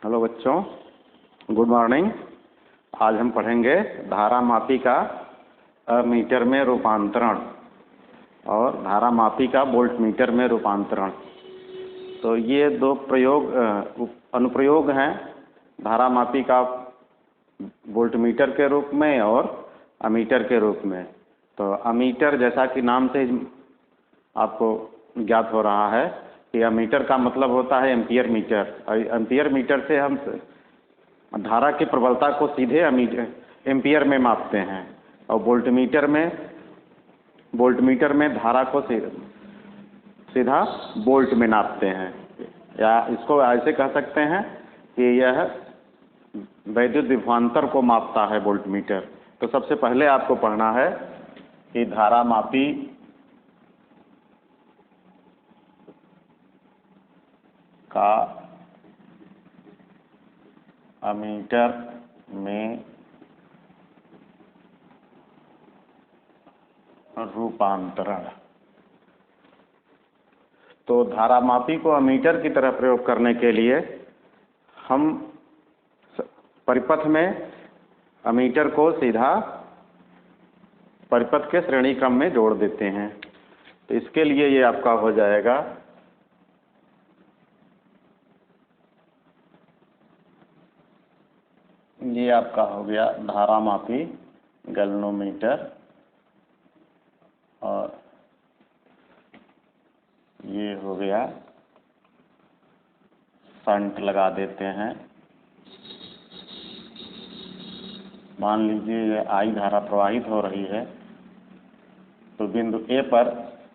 Hello बच्चों, good morning. आज हम पढ़ेंगे धारामापी का मीटर में रूपांतरण और धारामापी का वोल्टमीटर में रूपांतरण। तो ये दो अनुप्रयोग हैं, धारामापी का वोल्टमीटर के रूप में और अमीटर के रूप में। तो अमीटर, जैसा कि नाम से आपको ज्ञात हो रहा है कि अमीटर का मतलब होता है एम्पियर मीटर। एम्पियर मीटर से हम धारा की प्रबलता को सीधे एम्पियर में मापते हैं और वोल्टमीटर में धारा को सीधा वोल्ट में नापते हैं, या इसको ऐसे कह सकते हैं कि यह वैद्युत विभवांतर को मापता है वोल्टमीटर। तो सबसे पहले आपको पढ़ना है कि धारामापी का अमीटर में रूपांतरण। तो धारामापी को अमीटर की तरह प्रयोग करने के लिए हम परिपथ में अमीटर को सीधा परिपथ के श्रेणी क्रम में जोड़ देते हैं। तो इसके लिए ये आपका हो जाएगा ये आपका हो गया धारामापी गैल्वेनोमीटर, और ये हो गया शंट लगा देते हैं। मान लीजिए यह आई धारा प्रवाहित हो रही है, तो बिंदु ए पर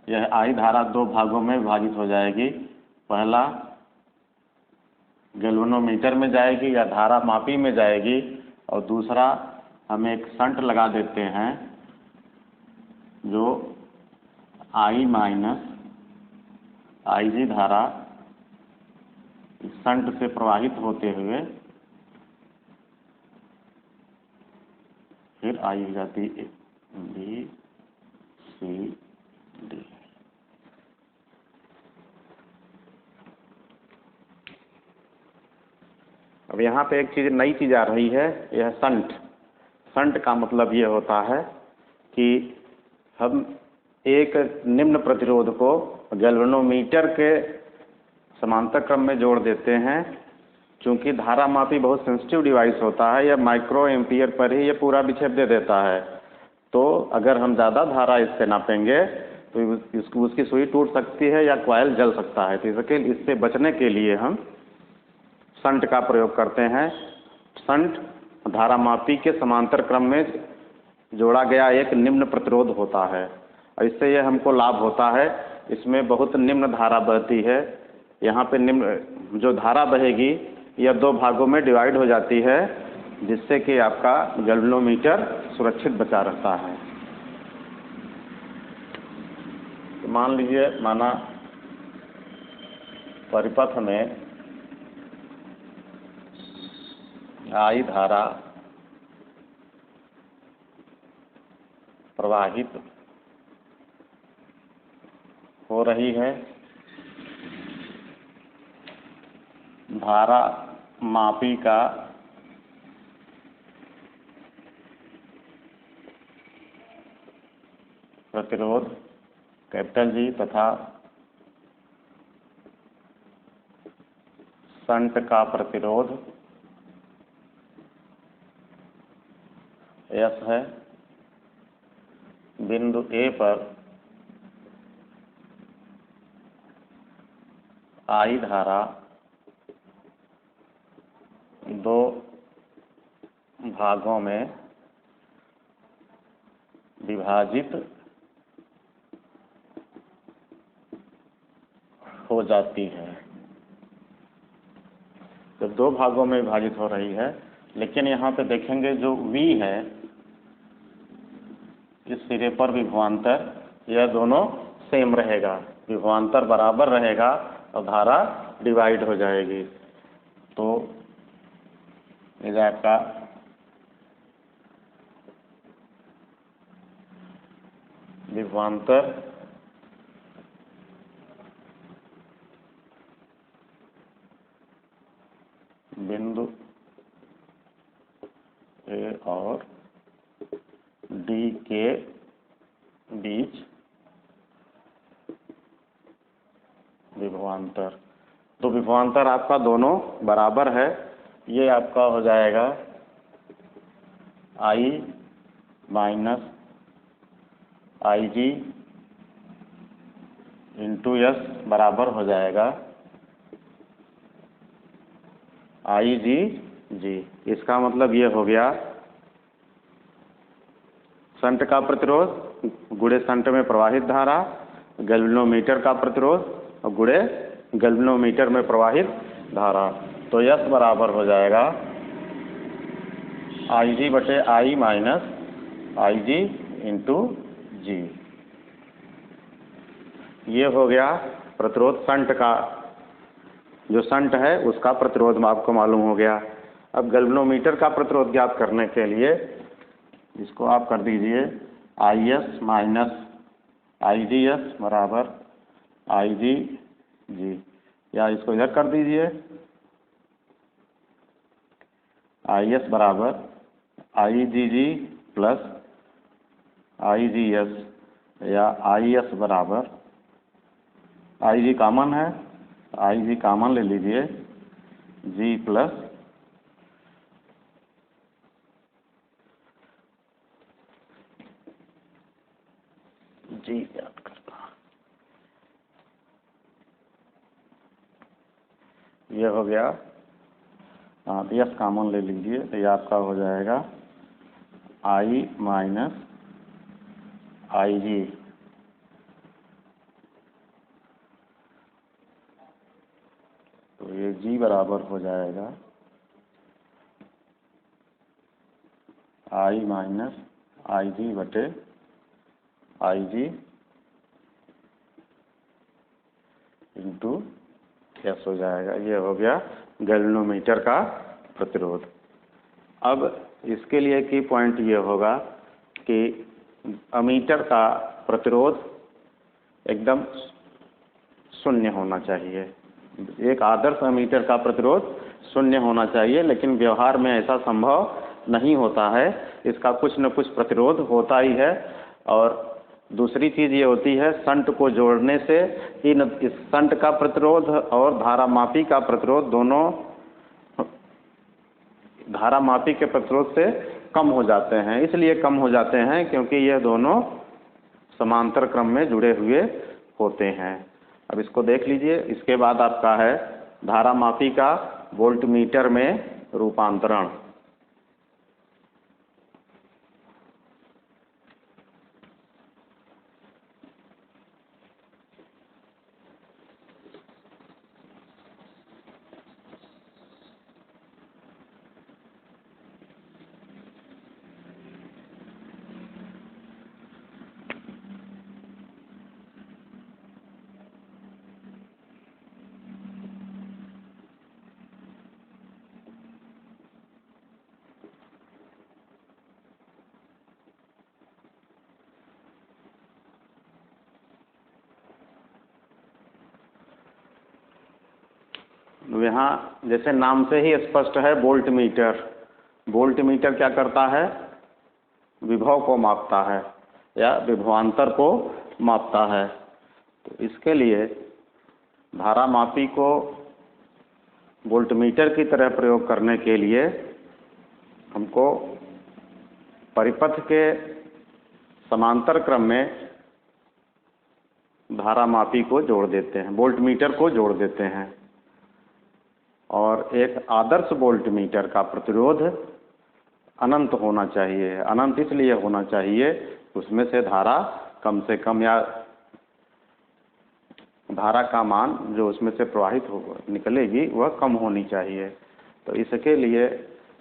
यह आई धारा दो भागों में विभाजित हो जाएगी। पहला गैल्वेनोमीटर में जाएगी या धारामापी में जाएगी, और दूसरा हम एक शंट लगा देते हैं जो आई माइनस आई जी धारा शंट से प्रवाहित होते हुए फिर आई हो जाती बी सी डी। अब यहाँ पे एक नई चीज़ आ रही है, यह शंट। शंट का मतलब ये होता है कि हम एक निम्न प्रतिरोध को गैल्वेनोमीटर के समांतर क्रम में जोड़ देते हैं। क्योंकि धारामापी बहुत सेंसिटिव डिवाइस होता है, यह माइक्रो एम्पियर पर ही ये पूरा विक्षेप दे देता है। तो अगर हम ज़्यादा धारा इससे नापेंगे तो उसकी सुई टूट सकती है या कॉइल जल सकता है। तो इससे बचने के लिए हम शंट का प्रयोग करते हैं। शंट धारामापी के समांतर क्रम में जोड़ा गया एक निम्न प्रतिरोध होता है, और इससे यह हमको लाभ होता है। इसमें बहुत निम्न धारा बहती है। यहाँ पे निम्न जो धारा बहेगी यह दो भागों में डिवाइड हो जाती है, जिससे कि आपका गैल्वेनोमीटर सुरक्षित बचा रहता है। तो मान लीजिए, माना परिपथ में आई धारा प्रवाहित हो रही है। धारामापी का प्रतिरोध कैपिटल जी तथा शंट का प्रतिरोध एस है। बिंदु ए पर आई धारा दो भागों में विभाजित हो जाती है। तो दो भागों में विभाजित हो रही है, लेकिन यहाँ पे देखेंगे जो V है, इस सिरे पर विभवांतर, यह दोनों सेम रहेगा, विभवांतर बराबर रहेगा और धारा डिवाइड हो जाएगी। तो ये आपका विभवांतर बिंदु ए और डी के बीच विभवांतर। तो विभवांतर आपका दोनों बराबर है, ये आपका हो जाएगा आई माइनस आई जी इंटू एस बराबर हो जाएगा आई जी जी। इसका मतलब ये हो गया शंट का प्रतिरोध गुणे शंट में प्रवाहित धारा, गैल्वेनोमीटर का प्रतिरोध और गुणे गैल्वेनोमीटर में प्रवाहित धारा। तो यस बराबर हो जाएगा आई जी बटे आई माइनस आई जी इंटू जी। ये हो गया प्रतिरोध शंट का, जो शंट है उसका प्रतिरोध आपको मालूम हो गया। अब गैल्वेनोमीटर का प्रतिरोध ज्ञात करने के लिए इसको आप कर दीजिए I S minus I G S बराबर आई जी जी, या इसको इधर कर दीजिए आई एस बराबर आई जी जी प्लस आई जी एस, या आई एस बराबर आई जी कॉमन है, आई जी कॉमन ले लीजिए जी प्लस जी याद करना। ये हो गया, हाँ तो यस कॉमन ले लीजिए, तो ये आपका हो जाएगा आई माइनस आई जी तो ये जी बराबर हो जाएगा आई माइनस आई जी बटे आई जी इंटू एस हो जाएगा। ये हो गया गैल्वेनोमीटर का प्रतिरोध। अब इसके लिए की पॉइंट ये होगा कि अमीटर का प्रतिरोध एकदम शून्य होना चाहिए। एक आदर्श अमीटर का प्रतिरोध शून्य होना चाहिए, लेकिन व्यवहार में ऐसा संभव नहीं होता है, इसका कुछ न कुछ प्रतिरोध होता ही है। और दूसरी चीज़ ये होती है शंट को जोड़ने से इस शंट का प्रतिरोध और धारामापी का प्रतिरोध दोनों धारामापी के प्रतिरोध से कम हो जाते हैं। इसलिए कम हो जाते हैं क्योंकि यह दोनों समांतर क्रम में जुड़े हुए होते हैं। अब इसको देख लीजिए। इसके बाद आपका है धारामापी का वोल्टमीटर में रूपांतरण। यहाँ जैसे नाम से ही स्पष्ट है वोल्टमीटर। वोल्टमीटर क्या करता है? विभव को मापता है या विभवांतर को मापता है। तो इसके लिए धारामापी को वोल्टमीटर की तरह प्रयोग करने के लिए हमको परिपथ के समांतर क्रम में धारामापी को जोड़ देते हैं, वोल्टमीटर को जोड़ देते हैं। और एक आदर्श वोल्टमीटर का प्रतिरोध अनंत होना चाहिए। अनंत इसलिए होना चाहिए उसमें से धारा कम से कम, या धारा का मान जो उसमें से प्रवाहित हो निकलेगी वह कम होनी चाहिए। तो इसके लिए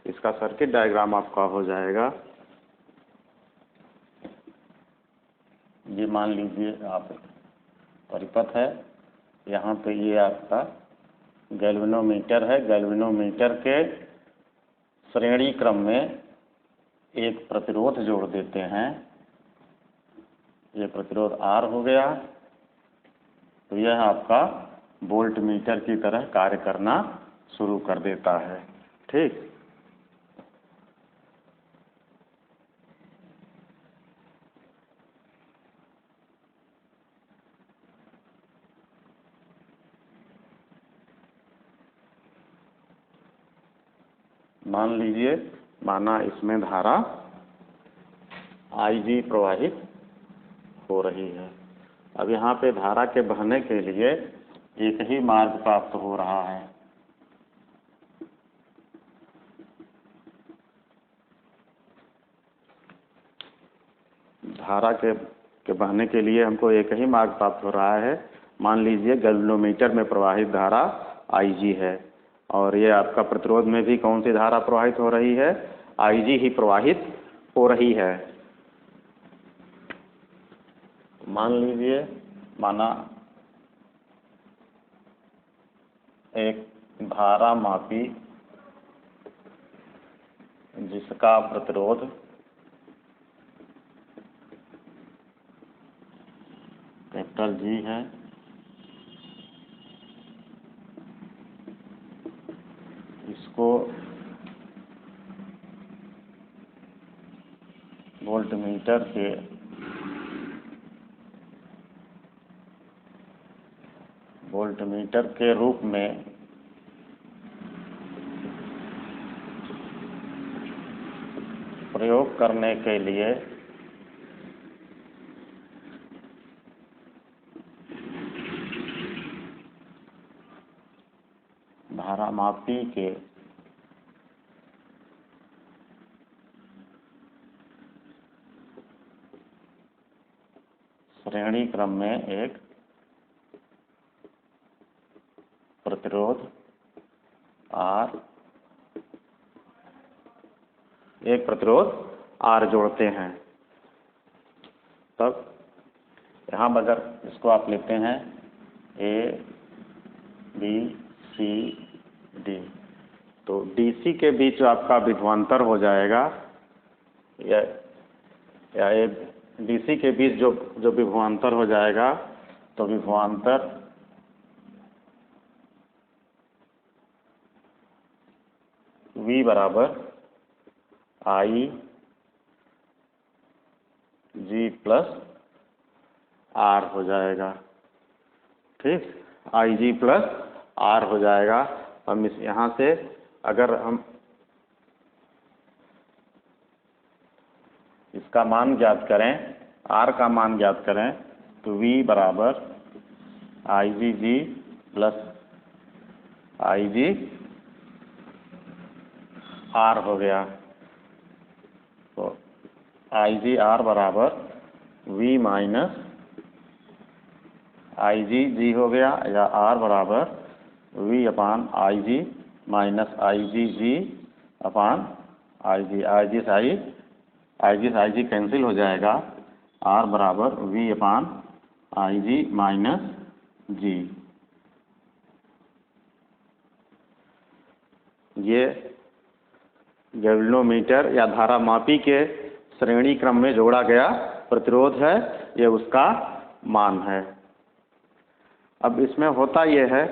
इसका सर्किट डायग्राम आपका हो जाएगा, ये मान लीजिए आप परिपथ है, यहाँ पे ये आपका गैल्वेनोमीटर है। गैल्वेनोमीटर के श्रेणी क्रम में एक प्रतिरोध जोड़ देते हैं। ये प्रतिरोध R हो गया, तो यह आपका वोल्टमीटर की तरह कार्य करना शुरू कर देता है। ठीक। मान लीजिए माना इसमें धारा IG प्रवाहित हो रही है। अब यहाँ पे धारा के बहने के लिए एक ही मार्ग प्राप्त हो रहा है। धारा के बहने के लिए हमको एक ही मार्ग प्राप्त हो रहा है। मान लीजिए गैल्वेनोमीटर में प्रवाहित धारा IG है और ये आपका प्रतिरोध में भी कौन सी धारा प्रवाहित हो रही है? IG ही प्रवाहित हो रही है। मान लीजिए माना एक धारा मापी जिसका प्रतिरोध कैपिटल G है, इसको वोल्टमीटर के रूप में प्रयोग करने के लिए धारा मापी के श्रेणी क्रम में एक प्रतिरोध R जोड़ते हैं। तब यहाँ अगर इसको आप लेते हैं A B C D, तो DC के बीच आपका विभवांतर हो जाएगा या DC के बीच जो विभवांतर हो जाएगा, तो विभवांतर V बराबर IG प्लस R हो जाएगा। ठीक, IG प्लस R हो जाएगा। हम इस यहाँ से अगर हम इसका मान ज्ञात करें, R का मान ज्ञात करें, तो V बराबर IgG प्लस IG R हो गया। तो IgR बराबर V माइनस IgG हो गया, या R बराबर V अपान IG माइनस IgG अपान IG। IG से IG कैंसिल हो जाएगा। R बराबर V अपान IG माइनस G। ये गैल्वेनोमीटर या धारा मापी के श्रेणी क्रम में जोड़ा गया प्रतिरोध है, ये उसका मान है। अब इसमें होता यह है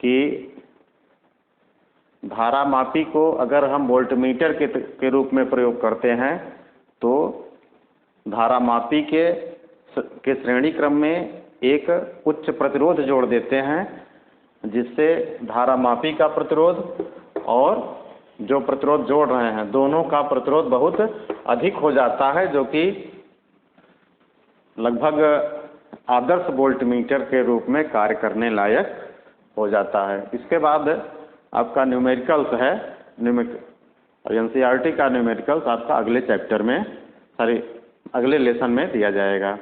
कि धारा मापी को अगर हम वोल्टमीटर के रूप में प्रयोग करते हैं, तो धारा मापी के श्रेणी क्रम में एक उच्च प्रतिरोध जोड़ देते हैं, जिससे धारा मापी का प्रतिरोध और जो प्रतिरोध जोड़ रहे हैं दोनों का प्रतिरोध बहुत अधिक हो जाता है, जो कि लगभग आदर्श वोल्टमीटर के रूप में कार्य करने लायक हो जाता है। इसके बाद आपका न्यूमेरिकल्स है, NCERT का न्यूमेरिकल्स आपका अगले चैप्टर में अगले लेसन में दिया जाएगा।